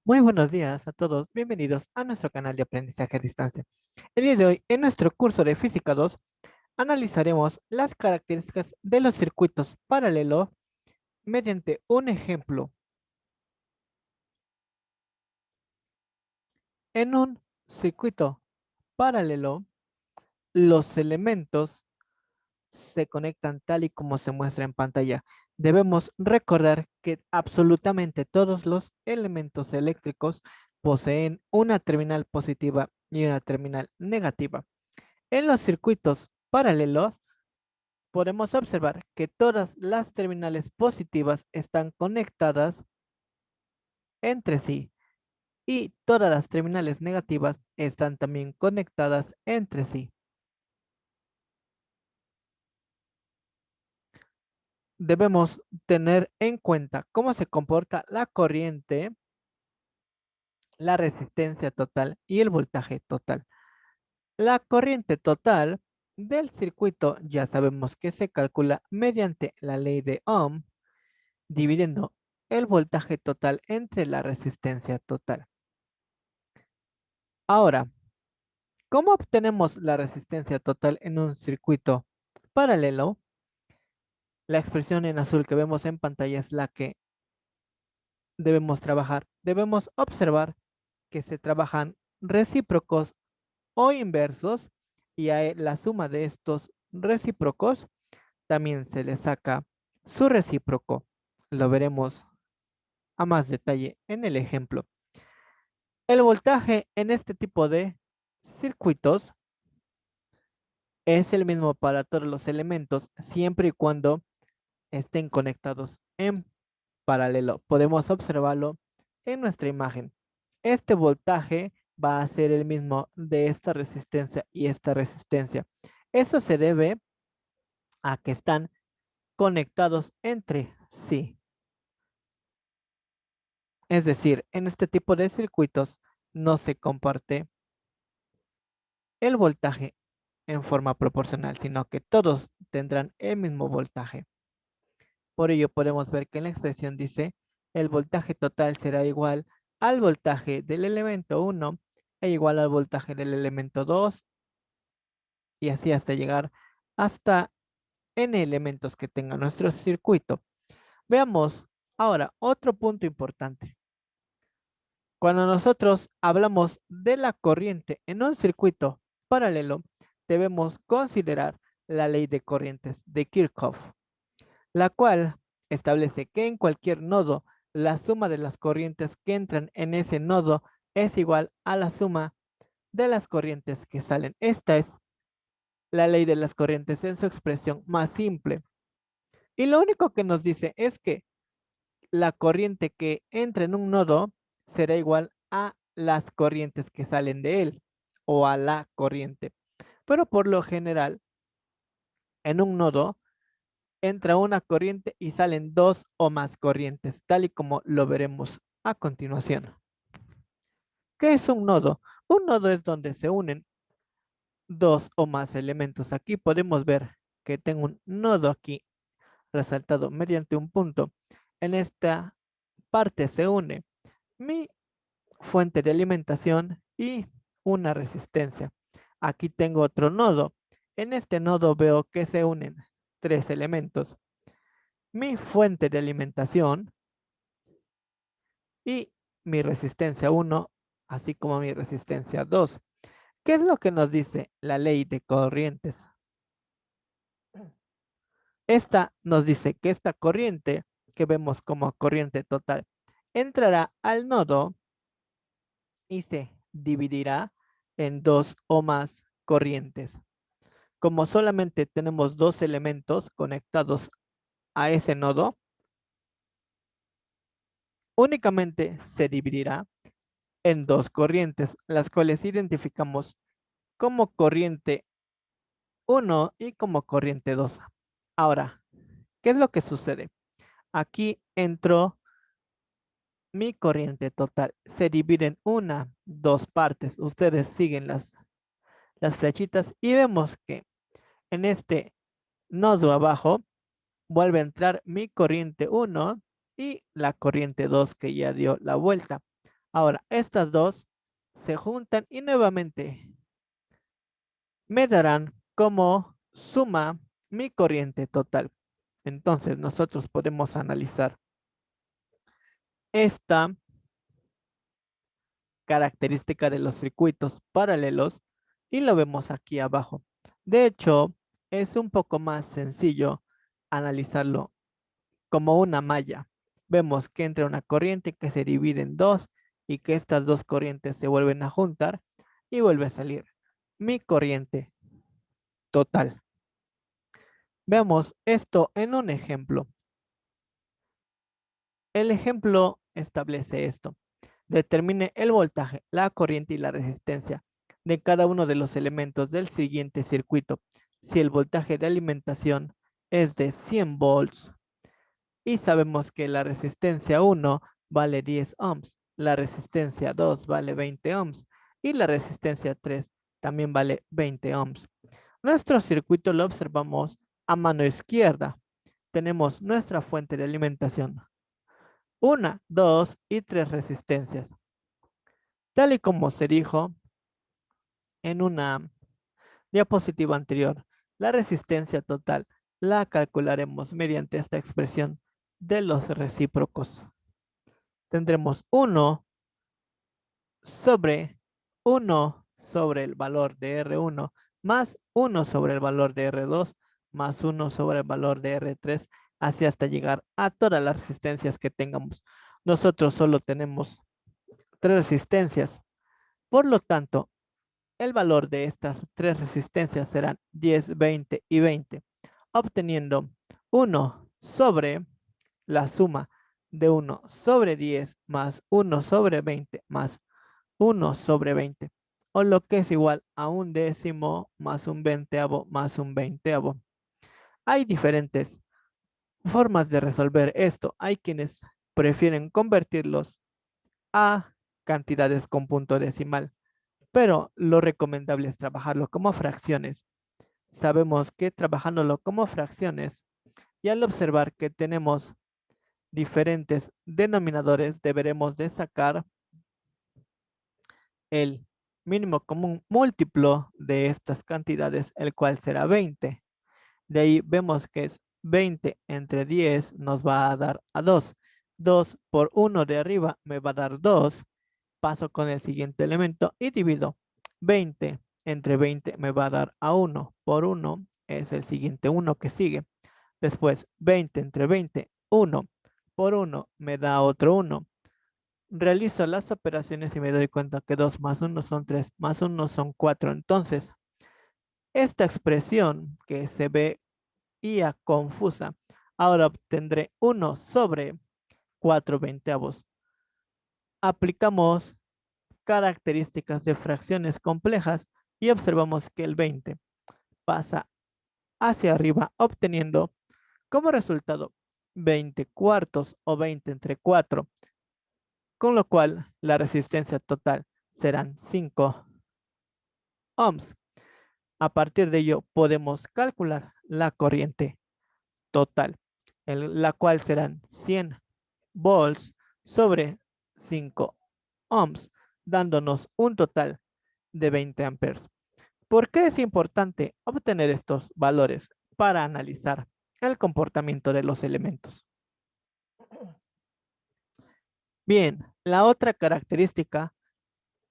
Muy buenos días a todos, bienvenidos a nuestro canal de aprendizaje a distancia. El día de hoy, en nuestro curso de Física 2, analizaremos las características de los circuitos paralelos mediante un ejemplo. En un circuito paralelo, los elementos se conectan tal y como se muestra en pantalla. Debemos recordar que absolutamente todos los elementos eléctricos poseen una terminal positiva y una terminal negativa. En los circuitos paralelos podemos observar que todas las terminales positivas están conectadas entre sí y todas las terminales negativas están también conectadas entre sí. Debemos tener en cuenta cómo se comporta la corriente, la resistencia total y el voltaje total. La corriente total del circuito ya sabemos que se calcula mediante la ley de Ohm, dividiendo el voltaje total entre la resistencia total. Ahora, ¿cómo obtenemos la resistencia total en un circuito paralelo? La expresión en azul que vemos en pantalla es la que debemos trabajar. Debemos observar que se trabajan recíprocos o inversos y a la suma de estos recíprocos también se le saca su recíproco. Lo veremos a más detalle en el ejemplo. El voltaje en este tipo de circuitos es el mismo para todos los elementos, siempre y cuando estén conectados en paralelo. Podemos observarlo en nuestra imagen. Este voltaje va a ser el mismo de esta resistencia y esta resistencia. Eso se debe a que están conectados entre sí. Es decir, en este tipo de circuitos no se comparte el voltaje en forma proporcional, sino que todos tendrán el mismo voltaje. Por ello podemos ver que en la expresión dice el voltaje total será igual al voltaje del elemento 1 e igual al voltaje del elemento 2 y así hasta llegar hasta n elementos que tenga nuestro circuito. Veamos ahora otro punto importante. Cuando nosotros hablamos de la corriente en un circuito paralelo, debemos considerar la ley de corrientes de Kirchhoff, la cual establece que en cualquier nodo la suma de las corrientes que entran en ese nodo es igual a la suma de las corrientes que salen. Esta es la ley de las corrientes en su expresión más simple. Y lo único que nos dice es que la corriente que entra en un nodo será igual a las corrientes que salen de él o a la corriente. Pero por lo general, en un nodo entra una corriente y salen dos o más corrientes, tal y como lo veremos a continuación. ¿Qué es un nodo? Un nodo es donde se unen dos o más elementos. Aquí podemos ver que tengo un nodo aquí resaltado mediante un punto. En esta parte se une mi fuente de alimentación y una resistencia. Aquí tengo otro nodo. En este nodo veo que se unen tres elementos. Mi fuente de alimentación y mi resistencia 1, así como mi resistencia 2. ¿Qué es lo que nos dice la ley de corrientes? Esta nos dice que esta corriente, que vemos como corriente total, entrará al nodo y se dividirá en dos o más corrientes. Como solamente tenemos dos elementos conectados a ese nodo, únicamente se dividirá en dos corrientes, las cuales identificamos como corriente 1 y como corriente 2. Ahora, ¿qué es lo que sucede? Aquí entró mi corriente total. Se divide en una, dos partes. Ustedes siguen las flechitas y vemos que en este nodo abajo vuelve a entrar mi corriente 1 y la corriente 2 que ya dio la vuelta. Ahora, estas dos se juntan y nuevamente me darán como suma mi corriente total. Entonces, nosotros podemos analizar esta característica de los circuitos paralelos y lo vemos aquí abajo. De hecho, es un poco más sencillo analizarlo como una malla. Vemos que entra una corriente que se divide en dos y que estas dos corrientes se vuelven a juntar y vuelve a salir mi corriente total. Veamos esto en un ejemplo. El ejemplo establece esto. Determine el voltaje, la corriente y la resistencia de cada uno de los elementos del siguiente circuito. Si el voltaje de alimentación es de 100 volts y sabemos que la resistencia 1 vale 10 ohms, la resistencia 2 vale 20 ohms y la resistencia 3 también vale 20 ohms. Nuestro circuito lo observamos a mano izquierda. Tenemos nuestra fuente de alimentación, una, dos y tres resistencias. Tal y como se dijo en una diapositiva anterior, la resistencia total la calcularemos mediante esta expresión de los recíprocos. Tendremos 1 sobre el valor de R1 más 1 sobre el valor de R2 más 1 sobre el valor de R3, así hasta llegar a todas las resistencias que tengamos. Nosotros solo tenemos tres resistencias, por lo tanto, el valor de estas tres resistencias serán 10, 20 y 20, obteniendo 1 sobre la suma de 1 sobre 10 más 1 sobre 20 más 1 sobre 20, o lo que es igual a un décimo más un veinteavo más un veinteavo. Hay diferentes formas de resolver esto. Hay quienes prefieren convertirlos a cantidades con punto decimal, pero lo recomendable es trabajarlo como fracciones. Sabemos que trabajándolo como fracciones y al observar que tenemos diferentes denominadores, deberemos de sacar el mínimo común múltiplo de estas cantidades, el cual será 20. De ahí vemos que es 20 entre 10 nos va a dar a 2. 2 por 1 de arriba me va a dar 2. Paso con el siguiente elemento y divido. 20 entre 20 me va a dar a 1 por 1 es el siguiente 1 que sigue. Después 20 entre 20, 1 por 1 me da otro 1. Realizo las operaciones y me doy cuenta que 2 más 1 son 3, más 1 son 4. Entonces, esta expresión que se veía confusa, ahora obtendré 1 sobre 4 veinteavos. Aplicamos características de fracciones complejas y observamos que el 20 pasa hacia arriba, obteniendo como resultado 20 cuartos o 20 entre 4, con lo cual la resistencia total serán 5 ohms. A partir de ello podemos calcular la corriente total, la cual serán 100 volts sobre 5 ohms, dándonos un total de 20 amperes. ¿Por qué es importante obtener estos valores para analizar el comportamiento de los elementos? Bien, la otra característica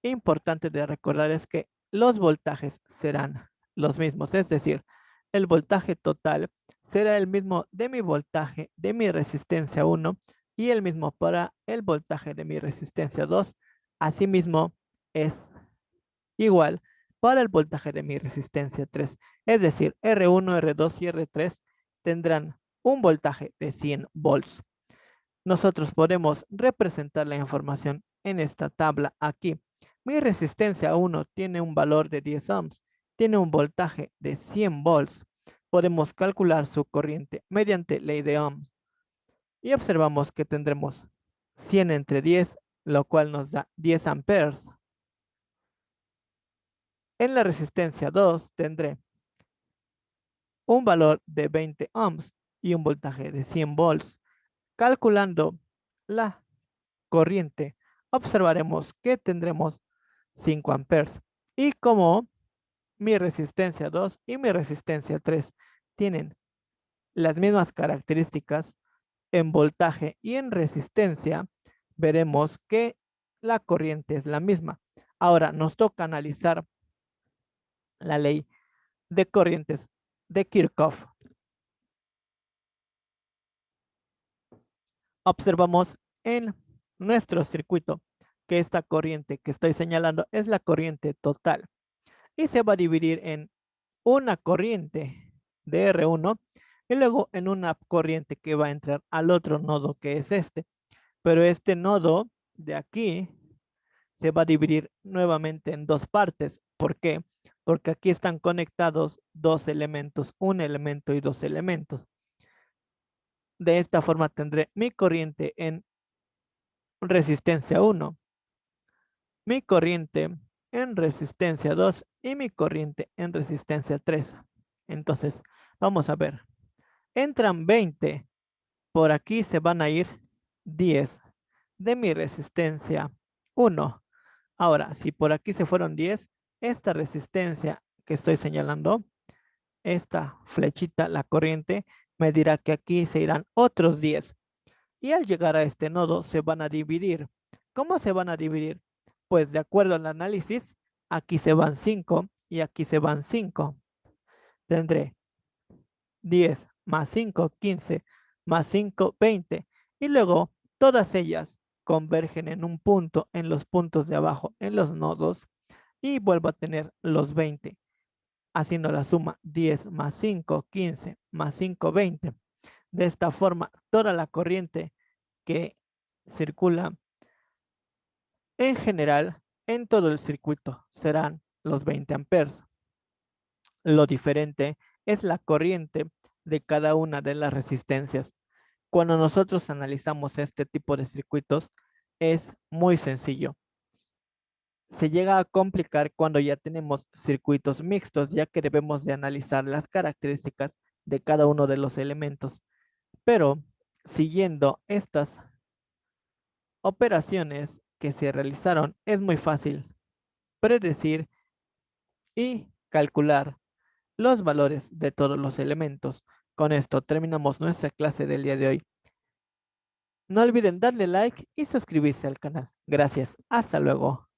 importante de recordar es que los voltajes serán los mismos, es decir, el voltaje total será el mismo de mi voltaje de mi resistencia 1 y el mismo para el voltaje de mi resistencia 2. Asimismo, es igual para el voltaje de mi resistencia 3. Es decir, R1, R2 y R3 tendrán un voltaje de 100 volts. Nosotros podemos representar la información en esta tabla aquí. Mi resistencia 1 tiene un valor de 10 ohms, tiene un voltaje de 100 volts. Podemos calcular su corriente mediante ley de Ohm y observamos que tendremos 100 entre 10, lo cual nos da 10 amperes. En la resistencia 2 tendré un valor de 20 ohms y un voltaje de 100 volts. Calculando la corriente observaremos que tendremos 5 amperes. Y como mi resistencia 2 y mi resistencia 3 tienen las mismas características en voltaje y en resistencia, veremos que la corriente es la misma. Ahora nos toca analizar la ley de corrientes de Kirchhoff. Observamos en nuestro circuito que esta corriente que estoy señalando es la corriente total y se va a dividir en una corriente de R1 y luego en una corriente que va a entrar al otro nodo que es este. Pero este nodo de aquí se va a dividir nuevamente en dos partes. ¿Por qué? Porque aquí están conectados dos elementos, un elemento y dos elementos. De esta forma tendré mi corriente en resistencia 1, mi corriente en resistencia 2 y mi corriente en resistencia 3. Entonces, vamos a ver. Entran 20, por aquí se van a ir 10 de mi resistencia 1. Ahora, si por aquí se fueron 10, esta resistencia que estoy señalando, esta flechita, la corriente, me dirá que aquí se irán otros 10. Y al llegar a este nodo se van a dividir. ¿Cómo se van a dividir? Pues de acuerdo al análisis, aquí se van 5 y aquí se van 5. Tendré 10 más 5, 15, más 5, 20. Y luego todas ellas convergen en un punto en los puntos de abajo, en los nodos, y vuelvo a tener los 20. Haciendo la suma 10 más 5, 15, más 5, 20. De esta forma, toda la corriente que circula en general en todo el circuito serán los 20 amperes. Lo diferente es la corriente de cada una de las resistencias. Cuando nosotros analizamos este tipo de circuitos, es muy sencillo. Se llega a complicar cuando ya tenemos circuitos mixtos, ya que debemos de analizar las características de cada uno de los elementos. Pero siguiendo estas operaciones que se realizaron, es muy fácil predecir y calcular los valores de todos los elementos. Con esto terminamos nuestra clase del día de hoy. No olviden darle like y suscribirse al canal. Gracias. Hasta luego.